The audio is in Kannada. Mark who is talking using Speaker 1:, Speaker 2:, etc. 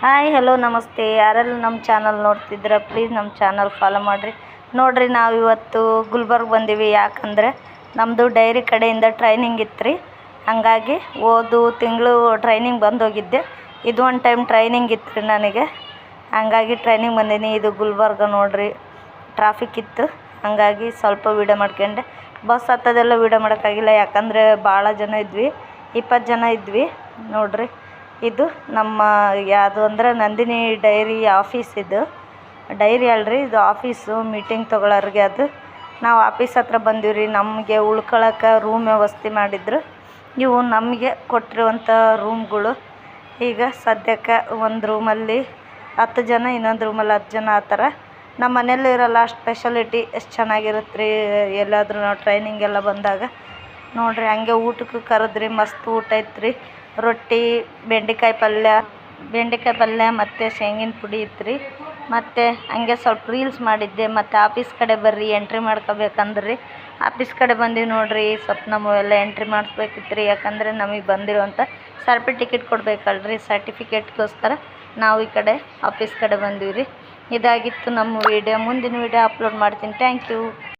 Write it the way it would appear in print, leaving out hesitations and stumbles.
Speaker 1: ಹಾಯ್ ಹಲೋ ನಮಸ್ತೆ. ಯಾರೆಲ್ಲ ನಮ್ಮ ಚಾನಲ್ ನೋಡ್ತಿದ್ದೀರ ಪ್ಲೀಸ್ ನಮ್ಮ ಚಾನಲ್ ಫಾಲೋ ಮಾಡಿರಿ. ನೋಡಿರಿ, ನಾವು ಇವತ್ತು ಗುಲ್ಬರ್ಗ ಬಂದೀವಿ. ಯಾಕಂದರೆ ನಮ್ಮದು ಡೈರಿ ಕಡೆಯಿಂದ ಟ್ರೈನಿಂಗ್ ಇತ್ತು ರೀ. ಹಾಗಾಗಿ ಹೋದ ತಿಂಗಳು ಟ್ರೈನಿಂಗ್ ಬಂದೋಗಿದ್ದೆ. ಇದು ಒಂದು ಟೈಮ್ ಟ್ರೈನಿಂಗ್ ಇತ್ತು ರೀ ನನಗೆ. ಹಾಗಾಗಿ ಟ್ರೈನಿಂಗ್ ಬಂದೀನಿ. ಇದು ಗುಲ್ಬರ್ಗ ನೋಡಿರಿ, ಟ್ರಾಫಿಕ್ ಇತ್ತು. ಹಾಗಾಗಿ ಸ್ವಲ್ಪ ವೀಡಿಯೋ ಮಾಡ್ಕೊಂಡೆ. ಬಸ್ ಹತ್ತೋದೆಲ್ಲ ವೀಡಿಯೋ ಮಾಡೋಕ್ಕಾಗಿಲ್ಲ, ಯಾಕಂದರೆ ಭಾಳ ಜನ ಇದ್ವಿ, 20 ಜನ ಇದ್ವಿ. ನೋಡಿರಿ, ಇದು ನಮ್ಮ ಯಾವುದು ಅಂದರೆ ನಂದಿನಿ ಡೈರಿ ಆಫೀಸ್. ಇದು ಡೈರಿ ಅಲ್ರಿ, ಇದು ಆಫೀಸು. ಮೀಟಿಂಗ್ ತೊಗೊಳೋರಿಗೆ ಅದು. ನಾವು ಆಫೀಸ್ ಹತ್ರ ಬಂದೀವಿ ರೀ. ನಮಗೆ ಉಳ್ಕೊಳಕ್ಕೆ ರೂಮ್ ವ್ಯವಸ್ಥೆ ಮಾಡಿದ್ರು. ಇವು ನಮಗೆ ಕೊಟ್ಟಿರುವಂಥ ರೂಮ್ಗಳು. ಈಗ ಸದ್ಯಕ್ಕೆ ಒಂದು ರೂಮಲ್ಲಿ 10 ಜನ, ಇನ್ನೊಂದು ರೂಮಲ್ಲಿ 10 ಜನ, ಆ ಥರ. ನಮ್ಮ ಮನೆಯಲ್ಲೂ ಇರೋಲ್ಲ ಅಷ್ಟು ಫೆಸಿಲಿಟಿ. ಎಷ್ಟು ಚೆನ್ನಾಗಿರುತ್ತೆ ರೀ ಎಲ್ಲಾದರೂ ನಾವು ಟ್ರೈನಿಂಗ್ ಎಲ್ಲ ಬಂದಾಗ. ನೋಡಿರಿ, ಹಂಗೆ ಊಟಕ್ಕೆ ಕರೆದ್ರಿ. ಮಸ್ತ್ ಊಟ ಐತೆ ರೀ. ರೊಟ್ಟಿ, ಬೆಂಡೆಕಾಯಿ ಪಲ್ಯ ಮತ್ತು ಶೇಂಗಿನ ಪುಡಿ ಇತ್ತು ರೀ. ಮತ್ತು ಹಂಗೆ ಸ್ವಲ್ಪ ರೀಲ್ಸ್ ಮಾಡಿದ್ದೆ. ಮತ್ತು ಆಫೀಸ್ ಕಡೆ ಬರ್ರಿ, ಎಂಟ್ರಿ ಮಾಡ್ಕೋಬೇಕಂದ್ರಿ. ಆಫೀಸ್ ಕಡೆ ಬಂದೀವಿ ನೋಡಿರಿ. ಸ್ವಲ್ಪ ನಮ್ಮವೆಲ್ಲ ಎಂಟ್ರಿ ಮಾಡಿಸ್ಬೇಕಿತ್ತು ರೀ. ಯಾಕಂದರೆ ನಮಗೆ ಬಂದಿರೋಂಥ ಸರ್ಟಿಫಿಕೇಟ್ ಕೊಡಬೇಕಲ್ರಿ. ಸರ್ಟಿಫಿಕೇಟ್ಗೋಸ್ಕರ ನಾವು ಈ ಕಡೆ ಆಫೀಸ್ ಕಡೆ ಬಂದೀವಿ ರೀ. ಇದಾಗಿತ್ತು ನಮ್ಮ ವೀಡಿಯೋ. ಮುಂದಿನ ವೀಡಿಯೋ ಅಪ್ಲೋಡ್ ಮಾಡ್ತೀನಿ. Thank you.